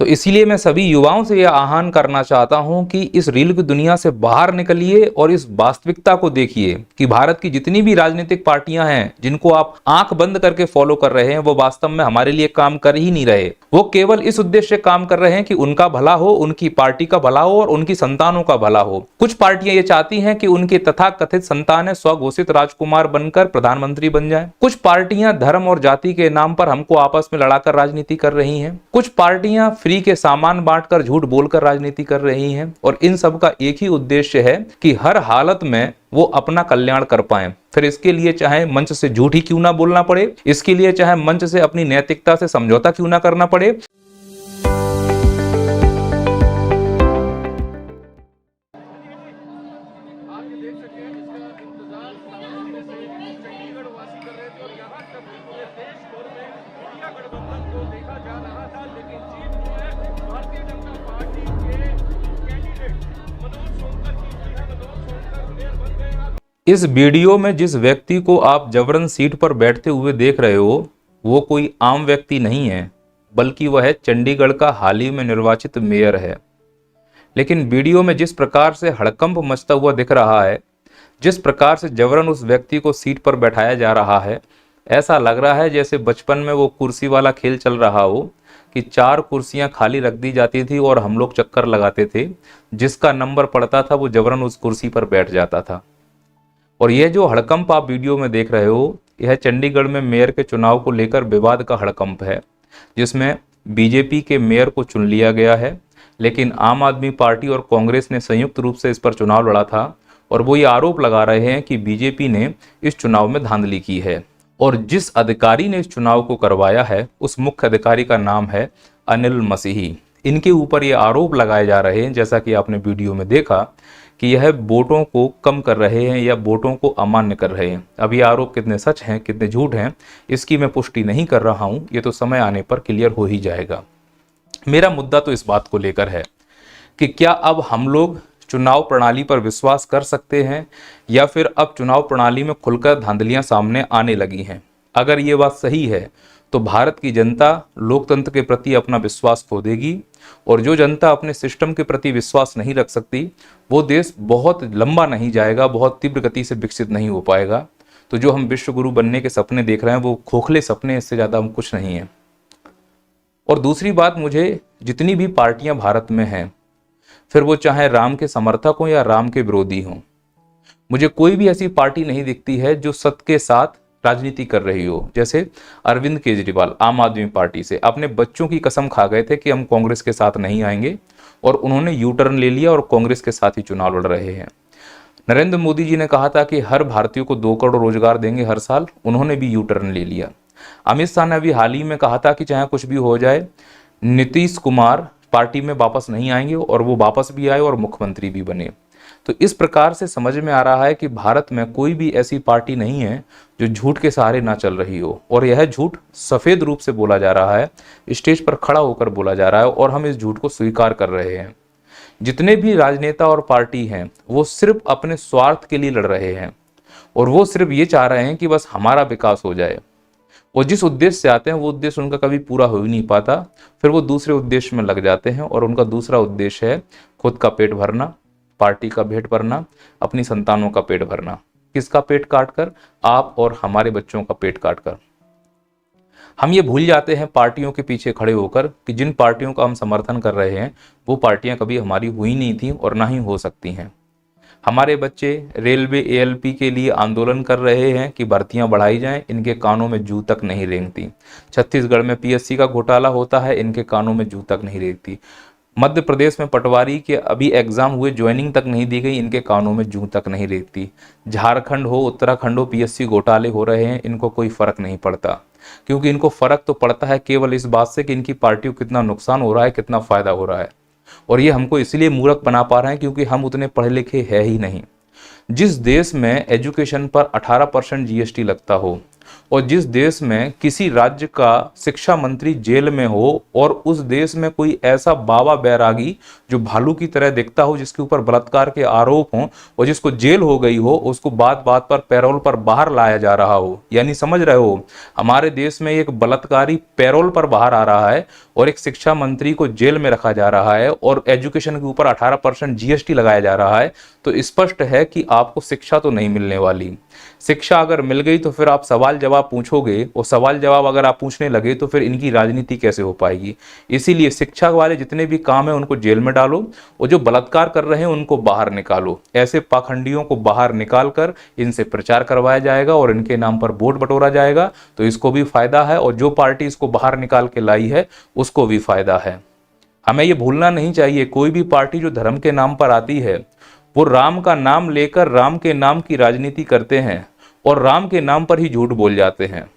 तो इसीलिए मैं सभी युवाओं से यह आह्वान करना चाहता हूं कि इस रील की दुनिया से बाहर निकलिए और इस वास्तविकता को देखिए कि भारत की जितनी भी राजनीतिक पार्टियां हैं जिनको आप आंख बंद करके फॉलो कर रहे हैं, वो वास्तव में हमारे लिए काम कर ही नहीं रहे। वो केवल इस उद्देश्य से काम कर रहे हैं कि उनका भला हो, उनकी पार्टी का भला हो और उनकी संतानों का भला हो। कुछ पार्टियां ये चाहती हैं कि उनकी तथाकथित संतानें स्वघोषित राजकुमार बनकर प्रधानमंत्री बन जाएं। कुछ पार्टियां धर्म और जाति के नाम पर हमको आपस में लड़ाकर राजनीति कर रही हैं। कुछ पार्टियां फ्री के सामान बांटकर झूठ बोलकर राजनीति कर रही हैं और इन सब का एक ही उद्देश्य है कि हर हालत में वो अपना कल्याण कर पाए। फिर इसके लिए चाहे मंच से झूठ ही क्यों ना बोलना पड़े, इसके लिए चाहे मंच से अपनी नैतिकता से समझौता क्यों ना करना पड़े। इस वीडियो में जिस व्यक्ति को आप जबरन सीट पर बैठते हुए देख रहे हो, वो कोई आम व्यक्ति नहीं है, बल्कि वह है चंडीगढ़ का हाल ही में निर्वाचित मेयर है। लेकिन वीडियो में जिस प्रकार से हड़कंप मचता हुआ दिख रहा है, जिस प्रकार से जबरन उस व्यक्ति को सीट पर बैठाया जा रहा है, ऐसा लग रहा है जैसे बचपन में वो कुर्सी वाला खेल चल रहा हो कि 4 कुर्सियां खाली रख दी जाती थी और हम लोग चक्कर लगाते थे, जिसका नंबर पड़ता था वो जबरन उस कुर्सी पर बैठ जाता था। और यह जो हड़कंप आप वीडियो में देख रहे हो, यह चंडीगढ़ में मेयर के चुनाव को लेकर विवाद का हड़कंप है, जिसमें बीजेपी के मेयर को चुन लिया गया है, लेकिन आम आदमी पार्टी और कांग्रेस ने संयुक्त रूप से इस पर चुनाव लड़ा था और वो ये आरोप लगा रहे हैं कि बीजेपी ने इस चुनाव में धांधली की है। और जिस अधिकारी ने इस चुनाव को करवाया है, उस मुख्य अधिकारी का नाम है अनिल मसीही। इनके ऊपर ये आरोप लगाए जा रहे हैं, जैसा कि आपने वीडियो में देखा, कि यह वोटों को कम कर रहे हैं या वोटों को अमान्य कर रहे हैं। अब ये आरोप कितने सच हैं, कितने झूठ हैं, इसकी मैं पुष्टि नहीं कर रहा हूं, ये तो समय आने पर क्लियर हो ही जाएगा। मेरा मुद्दा तो इस बात को लेकर है कि क्या अब हम लोग चुनाव प्रणाली पर विश्वास कर सकते हैं या फिर अब चुनाव प्रणाली में खुलकर धांधलियां सामने आने लगी हैं। अगर ये बात सही है तो भारत की जनता लोकतंत्र के प्रति अपना विश्वास खो देगी, और जो जनता अपने सिस्टम के प्रति विश्वास नहीं रख सकती, वो देश बहुत लंबा नहीं जाएगा, बहुत तीव्र गति से विकसित नहीं हो पाएगा। तो जो हम विश्व गुरु बनने के सपने देख रहे हैं वो खोखले सपने, इससे ज़्यादा हम कुछ नहीं है। और दूसरी बात, मुझे जितनी भी पार्टियां भारत में हैं, फिर वो चाहे राम के समर्थक हों या राम के विरोधी हों, मुझे कोई भी ऐसी पार्टी नहीं दिखती है जो सत्य के साथ राजनीति कर रही हो। जैसे अरविंद केजरीवाल आम आदमी पार्टी से अपने बच्चों की कसम खा गए थे कि हम कांग्रेस के साथ नहीं आएंगे, और उन्होंने यू टर्न ले लिया और कांग्रेस के साथ ही चुनाव लड़ रहे हैं। नरेंद्र मोदी जी ने कहा था कि हर भारतीय को 2 करोड़ रोजगार देंगे हर साल, उन्होंने भी यू टर्न ले लिया। अमित शाह ने अभी हाल ही में कहा था कि चाहे कुछ भी हो जाए, नीतीश कुमार पार्टी में वापस नहीं आएंगे, और वो वापस भी आए और मुख्यमंत्री भी बने। तो इस प्रकार से समझ में आ रहा है कि भारत में कोई भी ऐसी पार्टी नहीं है जो झूठ के सहारे ना चल रही हो, और यह झूठ सफेद रूप से बोला जा रहा है, स्टेज पर खड़ा होकर बोला जा रहा है, और हम इस झूठ को स्वीकार कर रहे हैं। जितने भी राजनेता और पार्टी हैं वो सिर्फ अपने स्वार्थ के लिए लड़ रहे हैं, और वो सिर्फ ये चाह रहे हैं कि बस हमारा विकास हो जाए। वो जिस उद्देश्य से आते हैं वो उद्देश्य उनका कभी पूरा हो ही नहीं पाता, फिर वो दूसरे उद्देश्य में लग जाते हैं, और उनका दूसरा उद्देश्य है खुद का पेट भरना, पार्टी का पेट भरना, अपनी संतानों का पेट भरना। किसका पेट काटकर? आप और हमारे बच्चों का पेट काटकर। हम ये भूल जाते हैं पार्टियों के पीछे खड़े होकर कि जिन पार्टियों का हम समर्थन कर रहे हैं वो पार्टियां कभी हमारी हुई नहीं थी और ना ही हो सकती हैं। हमारे बच्चे रेलवे एएलपी के लिए आंदोलन कर रहे हैं कि भर्तियां बढ़ाई जाएं, इनके कानों में जू तक नहीं रेंगती। छत्तीसगढ़ में पीएससी का घोटाला होता है, इनके कानों में जू तक नहीं रेंगती। मध्य प्रदेश में पटवारी के अभी एग्जाम हुए, ज्वाइनिंग तक नहीं दी गई, इनके कानों में जूं तक नहीं रेंगती। झारखंड हो, उत्तराखंड हो, पीएससी घोटाले हो रहे हैं, इनको कोई फर्क नहीं पड़ता, क्योंकि इनको फर्क तो पड़ता है केवल इस बात से कि इनकी पार्टियों को कितना नुकसान हो रहा है, कितना फायदा हो रहा है। और ये हमको इसलिए मूर्ख बना पा रहे हैं क्योंकि हम उतने पढ़े लिखे है ही नहीं। जिस देश में एजुकेशन पर 18% जीएसटी लगता हो, और जिस देश में किसी राज्य का शिक्षा मंत्री जेल में हो और उस देश में कोई ऐसा बाबा बैरागी जो भालू की तरह दिखता हो, जिसके ऊपर बलात्कार के आरोप हों और जिसको जेल हो गई हो, उसको बात बात पर पैरोल पर बाहर लाया जा रहा हो, यानी समझ रहे हो, हमारे देश में एक बलात्कारी पैरोल पर बाहर आ रहा है और एक शिक्षा मंत्री को जेल में रखा जा रहा है और एजुकेशन के ऊपर 18% जीएसटी लगाया जा रहा है, तो स्पष्ट है कि आपको शिक्षा तो नहीं मिलने वाली। शिक्षा अगर मिल गई तो फिर आप सवाल जवाब पूछोगे और सवाल जवाब अगर आप पूछने लगे तो फिर इनकी राजनीति कैसे हो पाएगी। इसीलिए शिक्षा वाले जितने भी काम है उनको जेल में डालो और जो बलात्कार कर रहे हैं उनको बाहर निकालो। ऐसे पाखंडियों को बाहर निकाल कर इनसे प्रचार करवाया जाएगा और इनके नाम पर वोट बटोरा जाएगा, तो इसको भी फायदा है और जो पार्टी इसको बाहर निकाल के लाई है उसको भी फायदा है। हमें ये भूलना नहीं चाहिए, कोई भी पार्टी जो धर्म के नाम पर आती है वो राम का नाम लेकर राम के नाम की राजनीति करते हैं और राम के नाम पर ही झूठ बोल जाते हैं।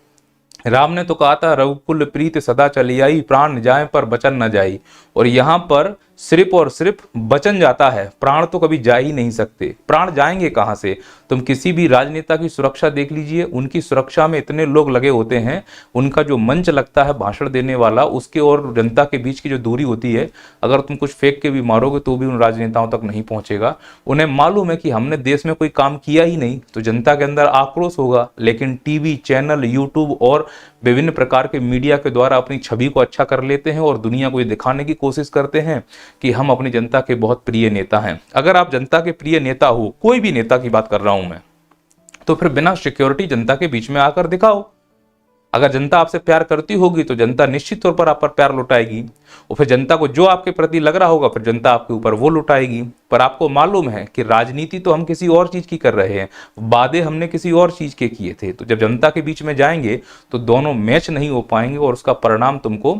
राम ने तो कहा था रघुकुल प्रीत सदा चली आई, प्राण जाए पर बचन न जाई, और यहाँ पर सिर्फ और सिर्फ बचन जाता है, प्राण तो कभी जा ही नहीं सकते। प्राण जाएंगे कहाँ से? तुम किसी भी राजनेता की सुरक्षा देख लीजिए, उनकी सुरक्षा में इतने लोग लगे होते हैं, उनका जो मंच लगता है भाषण देने वाला, उसके और जनता के बीच की जो दूरी होती है, अगर तुम कुछ फेंक के भी मारोगे तो भी उन राजनेताओं तक नहीं पहुंचेगा। उन्हें मालूम है कि हमने देश में कोई काम किया ही नहीं, तो जनता के अंदर आक्रोश होगा। लेकिन टीवी चैनल, यूट्यूब और विभिन्न प्रकार के मीडिया के द्वारा अपनी छवि को अच्छा कर लेते हैं और दुनिया को ये दिखाने की कोशिश करते हैं कि हम अपनी जनता के बहुत प्रिय नेता हैं। अगर आप जनता के प्रिय नेता हो, कोई भी नेता की बात कर रहा हूं मैं, तो फिर बिना सिक्योरिटी जनता के बीच में आकर दिखाओ। अगर जनता आपसे प्यार करती होगी तो जनता निश्चित तौर पर आप पर प्यार लुटाएगी और फिर जनता को जो आपके प्रति लग रहा होगा फिर जनता आपके ऊपर वो लुटाएगी। पर आपको मालूम है कि राजनीति तो हम किसी और चीज की कर रहे हैं, वादे हमने किसी और चीज के किए थे। तो जब जनता के बीच में जाएंगे तो दोनों मैच नहीं हो पाएंगे और उसका परिणाम तुमको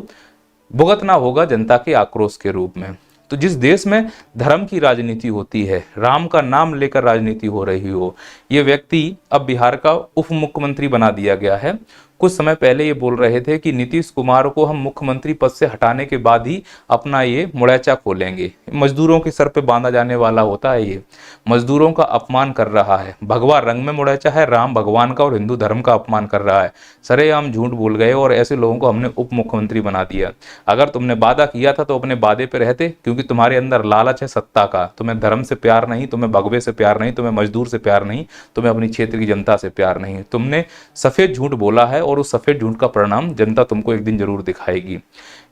भुगतना होगा जनता के आक्रोश के रूप में। तो जिस देश में धर्म की राजनीति होती है, राम का नाम लेकर राजनीति हो रही हो, ये व्यक्ति अब बिहार का उप मुख्यमंत्री बना दिया गया है। कुछ समय पहले ये बोल रहे थे कि नीतीश कुमार को हम मुख्यमंत्री पद से हटाने के बाद ही अपना ये मुड़ैचा खोलेंगे। मजदूरों के सर पे बांधा जाने वाला होता है, ये मजदूरों का अपमान कर रहा है। भगवा रंग में मुड़ैचा है, राम भगवान का और हिंदू धर्म का अपमान कर रहा है। सरेआम झूठ बोल गए और ऐसे लोगों को हमने उप मुख्यमंत्री बना दिया। अगर तुमने वादा किया था तो अपने वादे पे रहते, क्योंकि तुम्हारे अंदर लालच है सत्ता का। तुम्हें धर्म से प्यार नहीं, तुम्हें भगवे से प्यार नहीं, तुम्हें मजदूर से प्यार नहीं, तुम्हें अपनी क्षेत्र की जनता से प्यार नहीं। तुमने सफेद झूठ बोला है और उस सफेद झूठ का परिणाम जनता तुमको एक दिन जरूर दिखाएगी।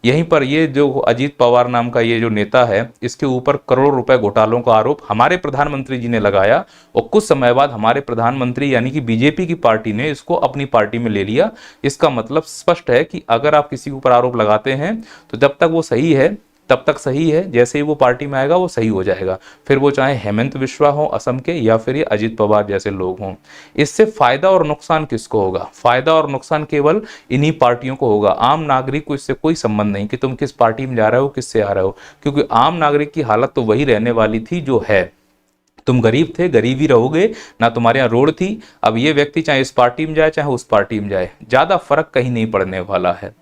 यहीं पर ये जो अजीत पवार नाम का ये जो नेता है, इसके ऊपर करोड़ों रुपए घोटालों का आरोप हमारे प्रधानमंत्री जी ने लगाया और कुछ समय बाद हमारे प्रधानमंत्री यानी कि बीजेपी की पार्टी ने इसको अपनी पार्टी में ले लिया। इसका मतलब स्पष्ट है कि अगर आप किसी के ऊपर आरोप लगाते हैं तो जब तक वो सही है तब तक सही है, जैसे ही वो पार्टी में आएगा वो सही हो जाएगा। फिर वो चाहे हेमंत बिश्वा हो असम के या फिर ये अजीत पवार जैसे लोग हों। इससे फायदा और नुकसान किसको होगा? फायदा और नुकसान केवल इन्हीं पार्टियों को होगा। आम नागरिक को इससे कोई संबंध नहीं कि तुम किस पार्टी में जा रहे हो, किससे आ रहे हो, क्योंकि आम नागरिक की हालत तो वही रहने वाली थी जो है। तुम गरीब थे, गरीब ही रहोगे, ना तुम्हारे यहाँ रोड थी। अब ये व्यक्ति चाहे इस पार्टी में जाए चाहे उस पार्टी में जाए, ज्यादा फर्क कहीं नहीं पड़ने वाला है।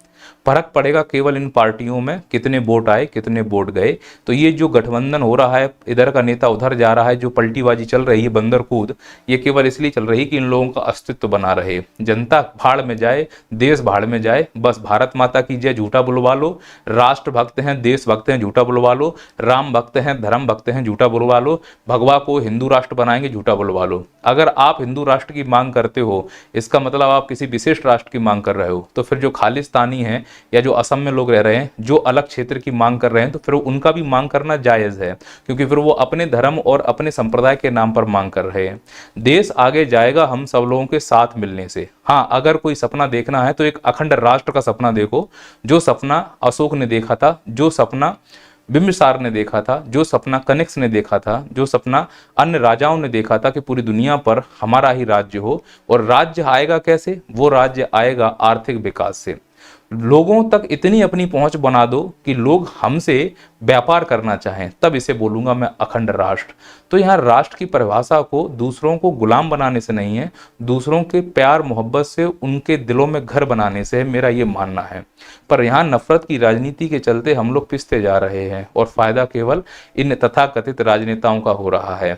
फर्क पड़ेगा केवल इन पार्टियों में कितने वोट आए, कितने वोट गए। तो ये जो गठबंधन हो रहा है, इधर का नेता उधर जा रहा है, जो पलटीबाजी चल रही है, बंदर कूद, ये केवल इसलिए चल रही है कि इन लोगों का अस्तित्व बना रहे। जनता भाड़ में जाए, देश भाड़ में जाए, बस भारत माता की जय झूठा बुलवा लो, राष्ट्र भक्त हैं, देश भक्त हैं, झूठा बुलवा लो, राम भक्त हैं, धर्म भक्त हैं, झूठा बुलवा लो, भगवा को हिंदू राष्ट्र बनाएंगे, झूठा बुलवा लो। अगर आप हिंदू राष्ट्र की मांग करते हो, इसका मतलब आप किसी विशिष्ट राष्ट्र की मांग कर रहे हो। तो फिर जो खालिस्तानी है या जो असम में लोग रह रहे हैं, जो अलग क्षेत्र की मांग कर रहे हैं, तो फिर उनका भी मांग करना जायज है, क्योंकि फिर वो अपने धर्म और अपने संप्रदाय के नाम पर मांग कर रहे हैं। देश आगे जाएगा हम सब लोगों के साथ मिलने से। हाँ, अगर कोई सपना देखना है तो एक अखंड राष्ट्र का सपना देखो, जो सपना अशोक ने देखा था, जो सपना बिंबिसार ने देखा था, जो सपना कनिष्क ने देखा था, जो सपना अन्य राजाओं ने देखा था कि पूरी दुनिया पर हमारा ही राज्य हो। और राज्य आएगा कैसे? वो राज्य आएगा आर्थिक विकास से। लोगों तक इतनी अपनी पहुंच बना दो कि लोग हमसे व्यापार करना चाहें, तब इसे बोलूंगा मैं अखंड राष्ट्र। तो यहाँ राष्ट्र की परिभाषा को दूसरों को गुलाम बनाने से नहीं है, दूसरों के प्यार मोहब्बत से उनके दिलों में घर बनाने से है, मेरा ये मानना है। पर यहाँ नफरत की राजनीति के चलते हम लोग पिसते जा रहे हैं और फायदा केवल इन तथाकथित राजनेताओं का हो रहा है।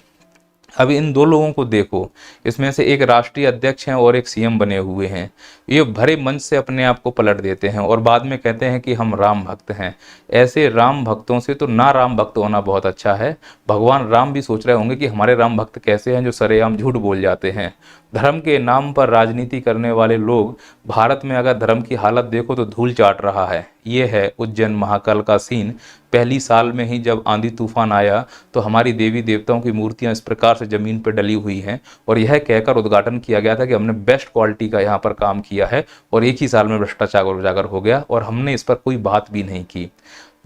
अब इन दो लोगों को देखो, इसमें से एक राष्ट्रीय अध्यक्ष हैं और एक सीएम बने हुए हैं। ये भरे मंच से अपने आप को पलट देते हैं और बाद में कहते हैं कि हम राम भक्त हैं। ऐसे राम भक्तों से तो ना राम भक्त होना बहुत अच्छा है। भगवान राम भी सोच रहे होंगे कि हमारे राम भक्त कैसे हैं जो सरेआम झूठ बोल जाते हैं। धर्म के नाम पर राजनीति करने वाले लोग, भारत में अगर धर्म की हालत देखो तो धूल चाट रहा है। ये है उज्जैन महाकाल का सीन। पहली साल में ही जब आंधी तूफान आया तो हमारी देवी देवताओं की मूर्तियां इस प्रकार से जमीन पर डली हुई हैं और यह कहकर उद्घाटन किया गया था कि हमने बेस्ट क्वालिटी का यहाँ पर काम किया है और एक ही साल में भ्रष्टाचार उजागर हो गया और हमने इस पर कोई बात भी नहीं की।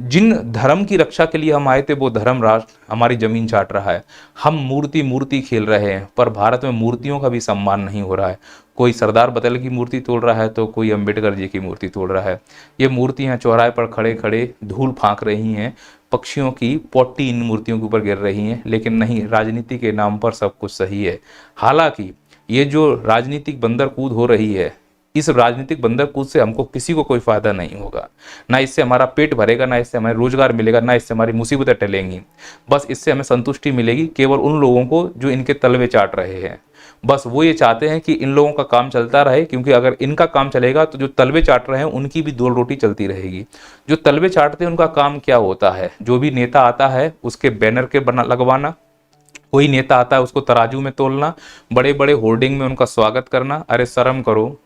जिन धर्म की रक्षा के लिए हम आए थे वो धर्म राष्ट्र हमारी जमीन चाट रहा है। हम मूर्ति मूर्ति खेल रहे हैं पर भारत में मूर्तियों का भी सम्मान नहीं हो रहा है। कोई सरदार पटेल की मूर्ति तोड़ रहा है तो कोई अंबेडकर जी की मूर्ति तोड़ रहा है। ये मूर्तियां चौराहे पर खड़े खड़े धूल फांक रही हैं, पक्षियों की पोटी इन मूर्तियों के ऊपर गिर रही हैं, लेकिन नहीं, राजनीति के नाम पर सब कुछ सही है। हालांकि ये जो राजनीतिक बंदर कूद हो रही है, इस राजनीतिक बंदर कूद से हमको किसी को कोई फायदा नहीं होगा। ना इससे हमारा पेट भरेगा, ना इससे हमें रोजगार मिलेगा, ना इससे हमारी मुसीबतें टलेंगी। बस इससे हमें संतुष्टि मिलेगी केवल उन लोगों को जो इनके तलवे चाट रहे हैं। बस वो ये चाहते हैं कि इन लोगों का काम चलता रहे, क्योंकि अगर इनका काम चलेगा तो जो तलवे चाट रहे हैं उनकी भी दो रोटी चलती रहेगी। जो तलवे चाटते हैं उनका काम क्या होता है? जो भी नेता आता है उसके बैनर के बना लगवाना, कोई नेता आता है उसको तराजू में तोलना, बड़े बड़े होर्डिंग में उनका स्वागत करना। अरे शर्म करो,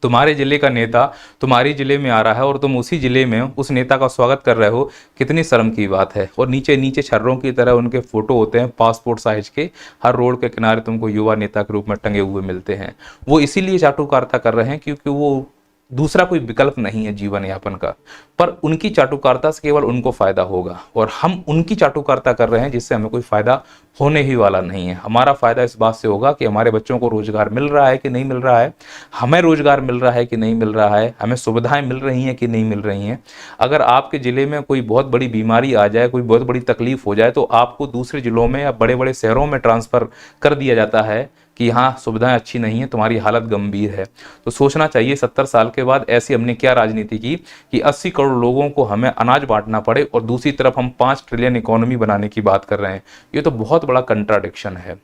तुम्हारे जिले का नेता तुम्हारी जिले में आ रहा है और तुम उसी जिले में उस नेता का स्वागत कर रहे हो, कितनी शर्म की बात है। और नीचे नीचे छर्रों की तरह उनके फोटो होते हैं पासपोर्ट साइज के, हर रोड के किनारे तुमको युवा नेता के रूप में टंगे हुए मिलते हैं। वो इसीलिए चाटुकारिता कर रहे हैं क्योंकि वो दूसरा कोई विकल्प नहीं है जीवन यापन का। पर उनकी चाटुकारिता से केवल उनको फायदा होगा और हम उनकी चाटुकारिता कर रहे हैं जिससे हमें कोई फायदा होने ही वाला नहीं है। हमारा फायदा इस बात से होगा कि हमारे बच्चों को रोजगार मिल रहा है कि नहीं मिल रहा है, हमें रोजगार मिल रहा है कि नहीं मिल रहा है, हमें सुविधाएं मिल रही हैं कि नहीं मिल रही हैं। अगर आपके जिले में कोई बहुत बड़ी बीमारी आ जाए, कोई बहुत बड़ी तकलीफ हो जाए तो आपको दूसरे जिलों में या बड़े बड़े शहरों में ट्रांसफर कर दिया जाता है कि हाँ सुविधाएं अच्छी नहीं है, तुम्हारी हालत गंभीर है। तो सोचना चाहिए 70 साल के बाद ऐसी हमने क्या राजनीति की कि 80 करोड़ लोगों को हमें अनाज बांटना पड़े और दूसरी तरफ हम 5 ट्रिलियन इकोनॉमी बनाने की बात कर रहे हैं। ये तो बहुत बड़ा कंट्राडिक्शन है,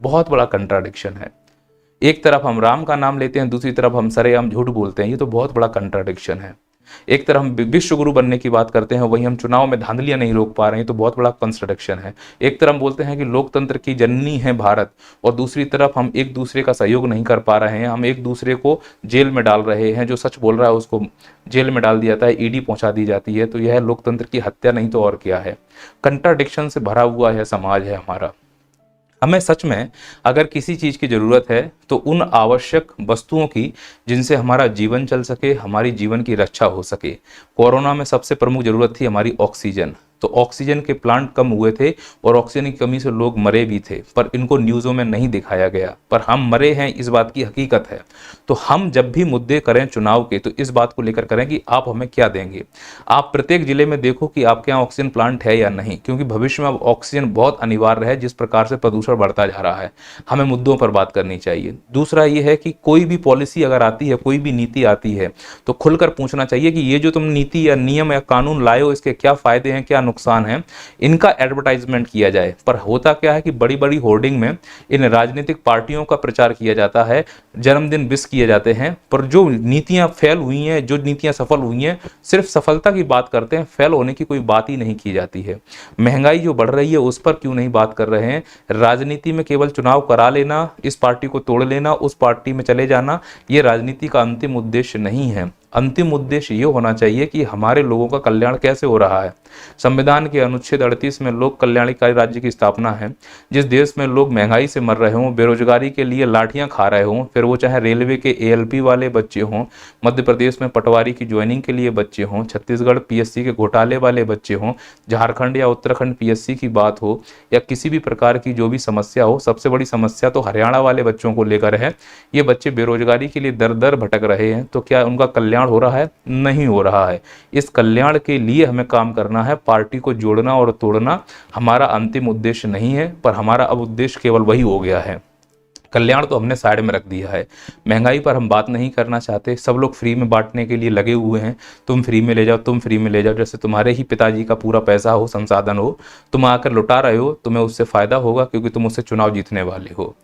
बहुत बड़ा कंट्राडिक्शन है। एक तरफ हम राम का नाम लेते हैं, दूसरी तरफ हम सरेआम झूठ बोलते हैं। ये तो बहुत बड़ा कंट्राडिक्शन है। एक तरफ हम विश्व गुरु बनने की बात करते हैं, वहीं हम चुनाव में धांधलियां नहीं रोक पा रहे हैं, तो बहुत बड़ा कंट्राडिक्शन है। एक तरफ हम बोलते हैं कि लोकतंत्र की जननी है भारत और दूसरी तरफ हम एक दूसरे का सहयोग नहीं कर पा रहे हैं, हम एक दूसरे को जेल में डाल रहे हैं। जो सच बोल रहा है उसको जेल में डाल दिया जाता है, ईडी पहुंचा दी जाती है। तो यह लोकतंत्र की हत्या नहीं तो और क्या है। कंट्राडिक्शन से भरा हुआ यह समाज है हमारा। हमें सच में अगर किसी चीज़ की ज़रूरत है तो उन आवश्यक वस्तुओं की जिनसे हमारा जीवन चल सके, हमारी जीवन की रक्षा हो सके। कोरोना में सबसे प्रमुख ज़रूरत थी हमारी ऑक्सीजन। तो ऑक्सीजन के प्लांट कम हुए थे और ऑक्सीजन की कमी से लोग मरे भी थे, पर इनको न्यूज़ों में नहीं दिखाया गया। पर हम मरे हैं, इस बात की हकीकत है। तो हम जब भी मुद्दे करें चुनाव के तो इस बात को लेकर करें कि आप हमें क्या देंगे। आप प्रत्येक जिले में देखो कि आपके यहाँ ऑक्सीजन प्लांट है या नहीं, क्योंकि भविष्य में अब ऑक्सीजन बहुत अनिवार्य है। जिस प्रकार से प्रदूषण बढ़ता जा रहा है, हमें मुद्दों पर बात करनी चाहिए। दूसरा ये है कि कोई भी पॉलिसी अगर आती है, कोई भी नीति आती है, तो खुलकर पूछना चाहिए कि ये जो तुम नीति या नियम या कानून लाए हो इसके क्या फायदे हैं, क्या नुकसान है, इनका एडवर्टाइजमेंट किया जाए। पर होता क्या है कि बड़ी बड़ी होर्डिंग में इन राजनीतिक पार्टियों का प्रचार किया जाता है, जन्मदिन विश किए जाते हैं, पर जो नीतियां फेल हुई हैं, जो नीतियां सफल हुई हैं, सिर्फ सफलता की बात करते हैं, फेल होने की कोई बात ही नहीं की जाती है। महंगाई जो बढ़ रही है उस पर क्यों नहीं बात कर रहे हैं। राजनीति में केवल चुनाव करा लेना, इस पार्टी को तोड़ लेना, उस पार्टी में चले जाना, ये राजनीति का अंतिम उद्देश्य नहीं है। अंतिम उद्देश्य ये होना चाहिए कि हमारे लोगों का कल्याण कैसे हो रहा है। संविधान के अनुच्छेद 38 में लोक कल्याणकारी राज्य की स्थापना है। जिस देश में लोग महंगाई से मर रहे हों, बेरोजगारी के लिए लाठियां खा रहे हों, फिर वो चाहे रेलवे के एएलपी वाले बच्चे हों, मध्य प्रदेश में पटवारी की ज्वाइनिंग के लिए बच्चे हों, छत्तीसगढ़ पीएससी के घोटाले वाले बच्चे हों, झारखंड या उत्तराखंड पीएससी की बात हो, या किसी भी प्रकार की जो भी समस्या हो, सबसे बड़ी समस्या तो हरियाणा वाले बच्चों को लेकर है। ये बच्चे बेरोजगारी के लिए दर दर भटक रहे हैं, तो क्या उनका कल्याण हो रहा है? नहीं हो रहा है। इस कल्याण के लिए हमें काम करना है। पार्टी को जोड़ना और तोड़ना हमारा अंतिम उद्देश्य नहीं है, पर हमारा अब उद्देश्य केवल वही हो गया है। कल्याण तो हमने साइड में रख दिया है। महंगाई पर हम बात नहीं करना चाहते। सब लोग फ्री में बांटने के लिए लगे हुए हैं, तुम फ्री में ले जाओ, तुम फ्री में ले जाओ। जैसे तुम्हारे ही पिताजी का पूरा पैसा हो, संसाधन हो, तुम आकर लुटा रहे हो, तुम्हें उससे फायदा होगा क्योंकि तुम उससे चुनाव जीतने वाले हो।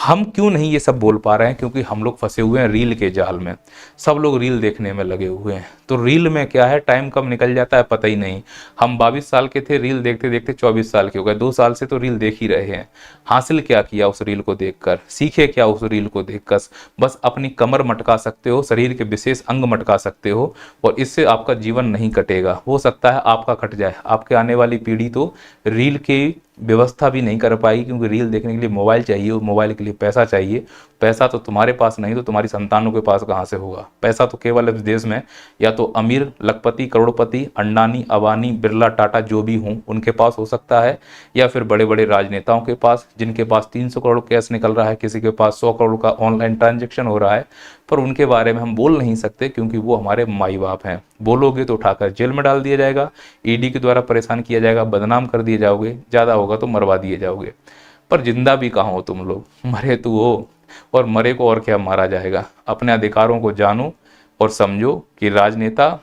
हम क्यों नहीं ये सब बोल पा रहे हैं? क्योंकि हम लोग फंसे हुए हैं रील के जाल में। सब लोग रील देखने में लगे हुए हैं। तो रील में क्या है, टाइम कब निकल जाता है पता ही नहीं। हम 22 साल के थे, रील देखते देखते 24 साल के हो गए। 2 साल से तो रील देख ही रहे हैं। हासिल क्या किया उस रील को देखकर? सीखे क्या उस रील को देखकर? बस अपनी कमर मटका सकते हो, शरीर के विशेष अंग मटका सकते हो, और इससे आपका जीवन नहीं कटेगा। हो सकता है आपका कट जाए। आपके आने वाली पीढ़ी तो रील की व्यवस्था भी नहीं कर पाएगी, क्योंकि रील देखने के लिए मोबाइल चाहिए, मोबाइल के लिए पैसा चाहिए। पैसा तो तुम्हारे पास नहीं तो तुम्हारी संतानों के पास कहाँ से होगा? पैसा तो केवल इस देश में या तो अमीर, लखपति, करोड़पति, अंडानी, अबानी, बिरला, टाटा जो भी हों उनके पास हो सकता है, या फिर बड़े बड़े राजनेताओं के पास, जिनके पास 300 करोड़ कैश निकल रहा है, किसी के पास 100 करोड़ का ऑनलाइन ट्रांजैक्शन हो रहा है। पर उनके बारे में हम बोल नहीं सकते क्योंकि वो हमारे माई बाप हैं। बोलोगे तो उठाकर जेल में डाल दिया जाएगा, ईडी के द्वारा परेशान किया जाएगा, बदनाम कर दिए जाओगे, ज़्यादा होगा तो मरवा दिए जाओगे। पर जिंदा भी कहाँ हो तुम लोग? मरे तो हो, और मरे को और क्या मारा जाएगा? अपने अधिकारों को जानो और समझो कि राजनेता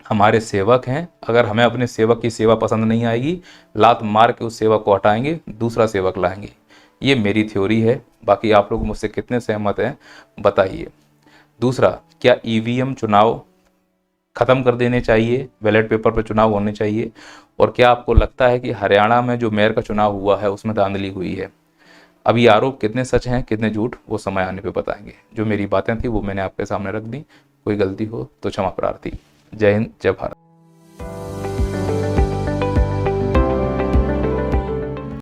हमारे सेवक हैं। अगर हमें अपने सेवक की सेवा पसंद नहीं आएगी, लात मार के उस सेवक को हटाएंगे, दूसरा सेवक लाएंगे। ये मेरी थ्योरी है। बाकी आप लोग मुझसे कितने सहमत हैं बताइए। दूसरा, क्या ईवीएम चुनाव खत्म कर देने चाहिए, बैलेट पेपर पर चुनाव होने चाहिए? और क्या आपको लगता है कि हरियाणा में जो मेयर का चुनाव हुआ है उसमें धांधली हुई है? अब ये आरोप कितने सच हैं कितने झूठ, वो समय आने पे बताएंगे। जो मेरी बातें थी वो मैंने आपके सामने रख दी। कोई गलती हो तो क्षमा प्रार्थी। जय हिंद, जय भारत।